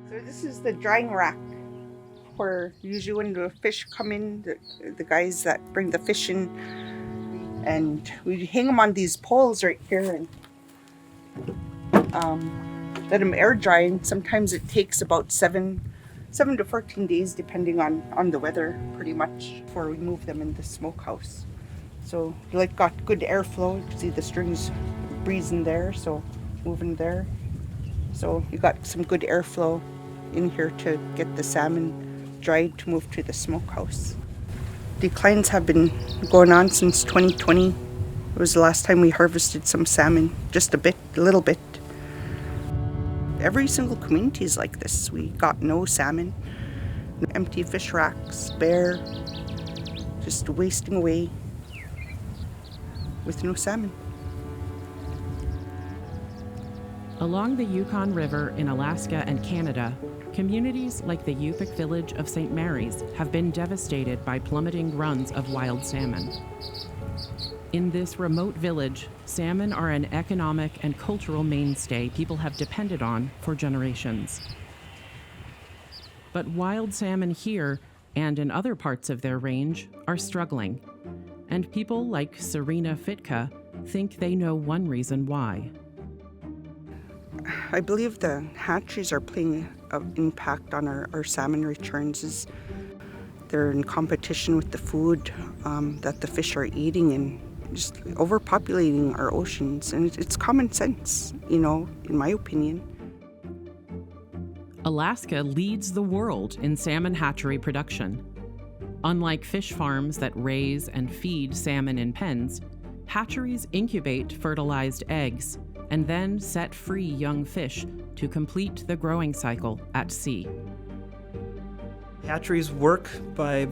So this is the drying rack where usually when the fish come in, the guys that bring the fish in, and we hang them on these poles right here and let them air dry. And sometimes it takes about seven to 14 days depending on the weather pretty much before we move them in the smokehouse. So like got good airflow. You can see the strings breezing there, so moving there. So you got some good airflow in here to get the salmon dried to move to the smokehouse. Declines have been going on since 2020. It was the last time we harvested some salmon, just a little bit. Every single community is like this. We got no salmon, empty fish racks, bare, just wasting away with no salmon. Along the Yukon River in Alaska and Canada, communities like the Yupik village of St. Mary's have been devastated by plummeting runs of wild salmon. In this remote village, salmon are an economic and cultural mainstay people have depended on for generations. But wild salmon here and in other parts of their range are struggling. And people like Serena Fitka think they know one reason why. I believe the hatcheries are playing an impact on our salmon returns. Is they're in competition with the food that the fish are eating and just overpopulating our oceans. And it's common sense, in my opinion. Alaska leads the world in salmon hatchery production. Unlike fish farms that raise and feed salmon in pens, hatcheries incubate fertilized eggs and then set free young fish to complete the growing cycle at sea. Hatcheries work by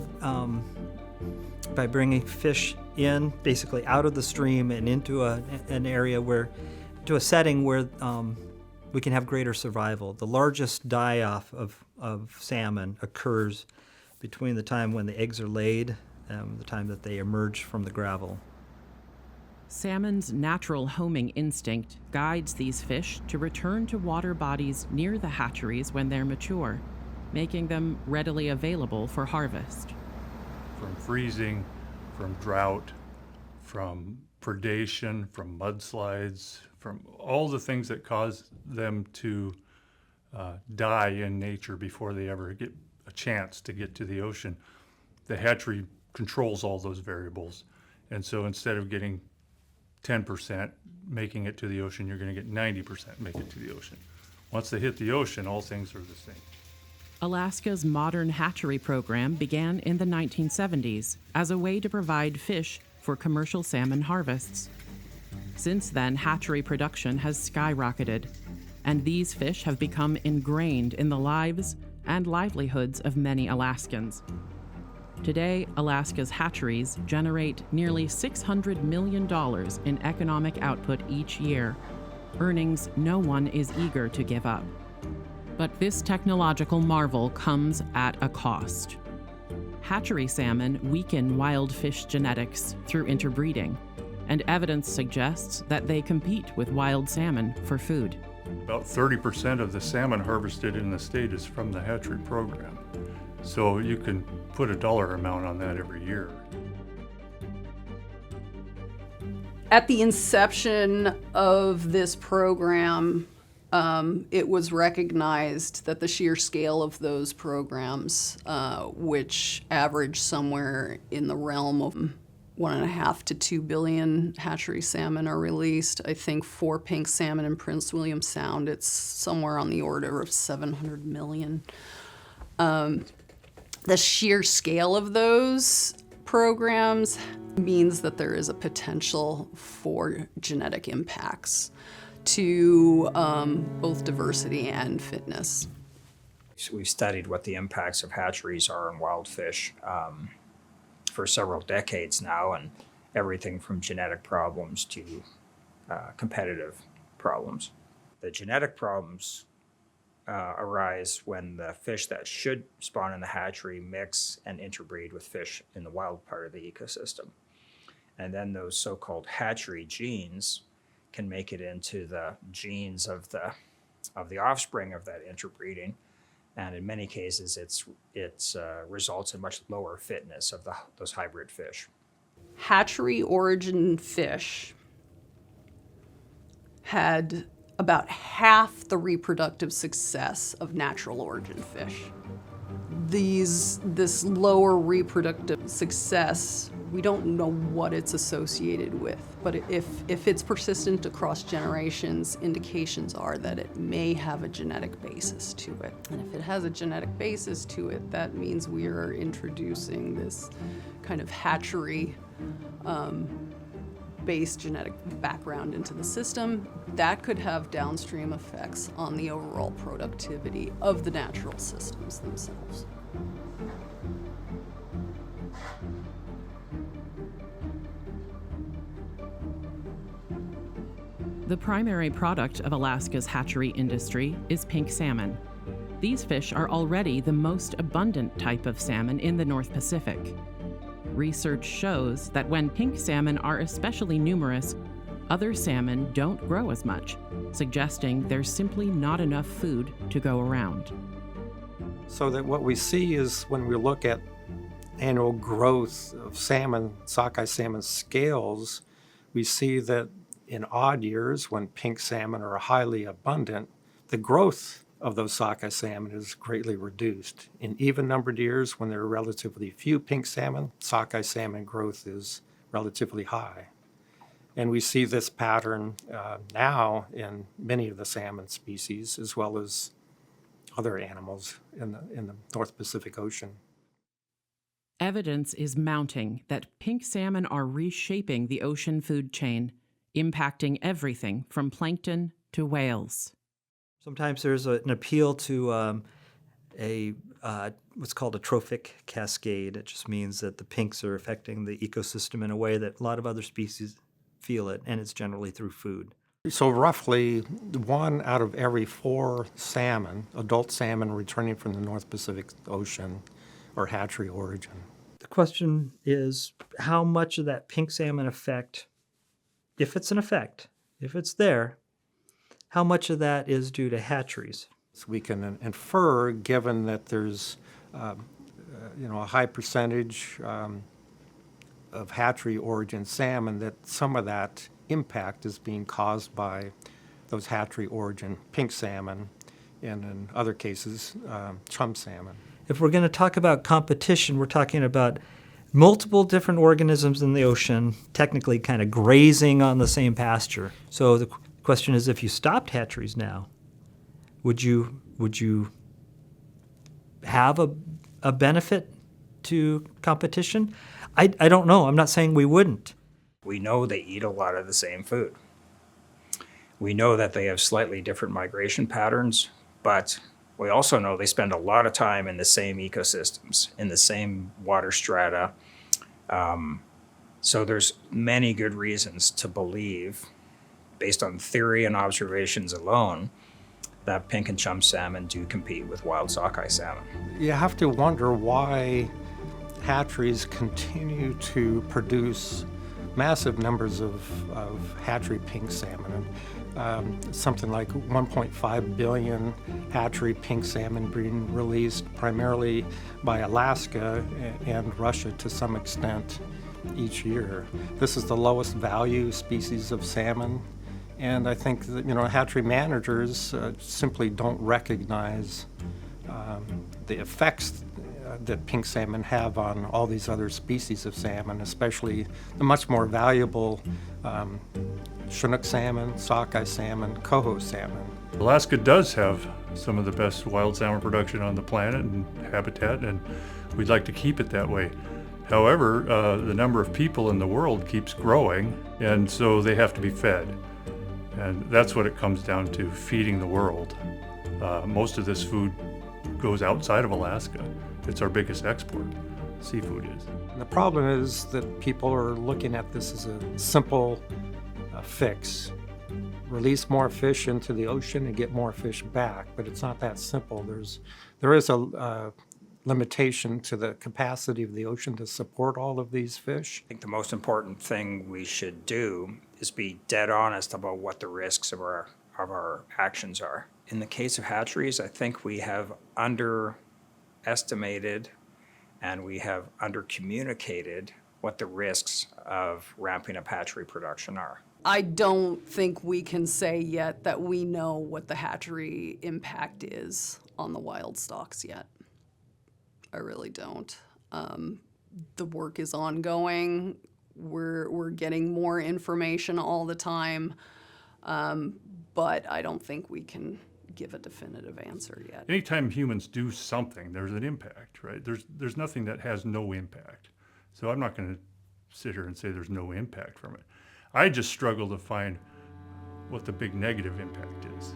bringing fish in, basically out of the stream and into an area to a setting where we can have greater survival. The largest die-off of salmon occurs between the time when the eggs are laid and the time that they emerge from the gravel. Salmon's natural homing instinct guides these fish to return to water bodies near the hatcheries when they're mature, making them readily available for harvest. From freezing, from drought, from predation, from mudslides, from all the things that cause them to die in nature before they ever get a chance to get to the ocean. The hatchery controls all those variables. And so instead of getting 10% making it to the ocean, you're going to get 90% make it to the ocean. Once they hit the ocean, all things are the same. Alaska's modern hatchery program began in the 1970s as a way to provide fish for commercial salmon harvests. Since then, hatchery production has skyrocketed, and these fish have become ingrained in the lives and livelihoods of many Alaskans. Today, Alaska's hatcheries generate nearly $600 million in economic output each year, earnings no one is eager to give up. But this technological marvel comes at a cost. Hatchery salmon weaken wild fish genetics through interbreeding, and evidence suggests that they compete with wild salmon for food. About 30% of the salmon harvested in the state is from the hatchery program. So you can put a dollar amount on that every year. At the inception of this program, it was recognized that the sheer scale of those programs, which average somewhere in the realm of 1.5 to 2 billion hatchery salmon are released. I think for pink salmon in Prince William Sound, it's somewhere on the order of 700 million. The sheer scale of those programs means that there is a potential for genetic impacts to both diversity and fitness. So we've studied what the impacts of hatcheries are on wild fish for several decades now, and everything from genetic problems to competitive problems. The genetic problems arise when the fish that should spawn in the hatchery mix and interbreed with fish in the wild part of the ecosystem. And then those so-called hatchery genes can make it into the genes of the offspring of that interbreeding, And in many cases, it results in much lower fitness of those hybrid fish. Hatchery origin fish had about half the reproductive success of natural origin fish. This lower reproductive success, we don't know what it's associated with, but if it's persistent across generations, indications are that it may have a genetic basis to it. And if it has a genetic basis to it, that means we are introducing this kind of hatchery based genetic background into the system. That could have downstream effects on the overall productivity of the natural systems themselves. The primary product of Alaska's hatchery industry is pink salmon. These fish are already the most abundant type of salmon in the North Pacific. Research shows that when pink salmon are especially numerous, other salmon don't grow as much, suggesting there's simply not enough food to go around. So that what we see is when we look at annual growth of salmon, sockeye salmon scales, we see that in odd years when pink salmon are highly abundant, the growth of those sockeye salmon is greatly reduced. In even-numbered years, when there are relatively few pink salmon, sockeye salmon growth is relatively high. And we see this pattern now in many of the salmon species, as well as other animals in the North Pacific Ocean. Evidence is mounting that pink salmon are reshaping the ocean food chain, impacting everything from plankton to whales. Sometimes there's an appeal to what's called a trophic cascade. It just means that the pinks are affecting the ecosystem in a way that a lot of other species feel it, and it's generally through food. So roughly 1 out of every 4 salmon, adult salmon returning from the North Pacific Ocean, are hatchery origin. The question is how much of that pink salmon effect, if it's an effect, if it's there, how much of that is due to hatcheries? So we can infer, given that there's a high percentage of hatchery origin salmon, that some of that impact is being caused by those hatchery origin pink salmon and in other cases chum salmon. If we're going to talk about competition, we're talking about multiple different organisms in the ocean technically kind of grazing on the same pasture. So the question is, if you stopped hatcheries now, would you have a benefit to competition? I don't know. I'm not saying we wouldn't. We know they eat a lot of the same food. We know that they have slightly different migration patterns, but we also know they spend a lot of time in the same ecosystems, in the same water strata. So there's many good reasons to believe, based on theory and observations alone, that pink and chum salmon do compete with wild sockeye salmon. You have to wonder why hatcheries continue to produce massive numbers of hatchery pink salmon. Something like 1.5 billion hatchery pink salmon being released primarily by Alaska and Russia to some extent each year. This is the lowest value species of salmon, and I think that hatchery managers simply don't recognize the effects that pink salmon have on all these other species of salmon, especially the much more valuable Chinook salmon, sockeye salmon, coho salmon. Alaska does have some of the best wild salmon production on the planet and habitat, and we'd like to keep it that way. However, the number of people in the world keeps growing, and so they have to be fed. And that's what it comes down to, feeding the world. Most of this food goes outside of Alaska. It's our biggest export, seafood is. And the problem is that people are looking at this as a simple fix. Release more fish into the ocean and get more fish back, but it's not that simple. There is a limitation to the capacity of the ocean to support all of these fish. I think the most important thing we should do is be dead honest about what the risks of our actions are. In the case of hatcheries, I think we have underestimated and we have undercommunicated what the risks of ramping up hatchery production are. I don't think we can say yet that we know what the hatchery impact is on the wild stocks yet. I really don't. The work is ongoing. We're getting more information all the time, but I don't think we can give a definitive answer yet. Anytime humans do something, there's an impact, right? There's nothing that has no impact. So I'm not going to sit here and say there's no impact from it. I just struggle to find what the big negative impact is.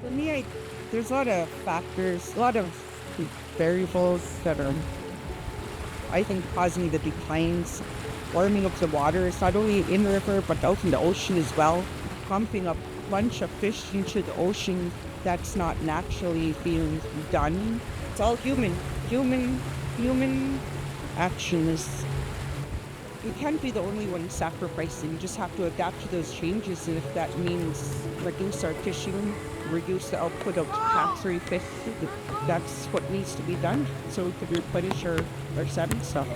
For me, there's a lot of factors, a lot of variables that are, I think, causing the declines. Warming up the water, it's not only in the river, but out in the ocean as well. Pumping a bunch of fish into the ocean that's not naturally being done. It's all human action is. We can't be the only one sacrificing. You just have to adapt to those changes, and if that means reduce our fishing, reduce the output of hatchery fish, that's what needs to be done so we can replenish our salmon stuff.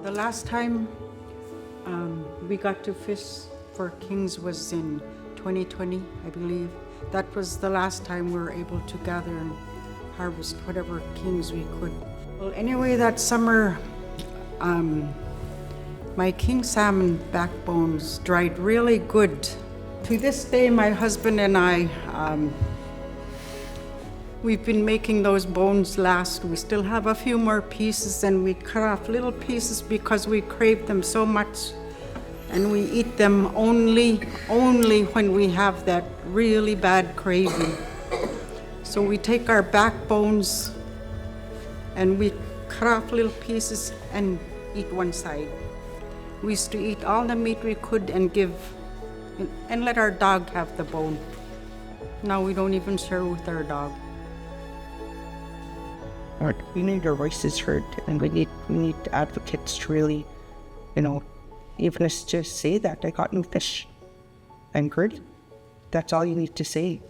The last time we got to fish for kings was in 2020, I believe. That was the last time we were able to gather and harvest whatever kings we could. Well, anyway, that summer, my king salmon backbones dried really good. To this day, my husband and I, we've been making those bones last. We still have a few more pieces, and we cut off little pieces because we crave them so much. And we eat them only when we have that really bad craving. So we take our backbones and we cut off little pieces and eat one side. We used to eat all the meat we could and let our dog have the bone. Now we don't even share with our dog. We need our voices heard, and we need advocates to really, even if it's just say that I got no fish. I'm good. That's all you need to say.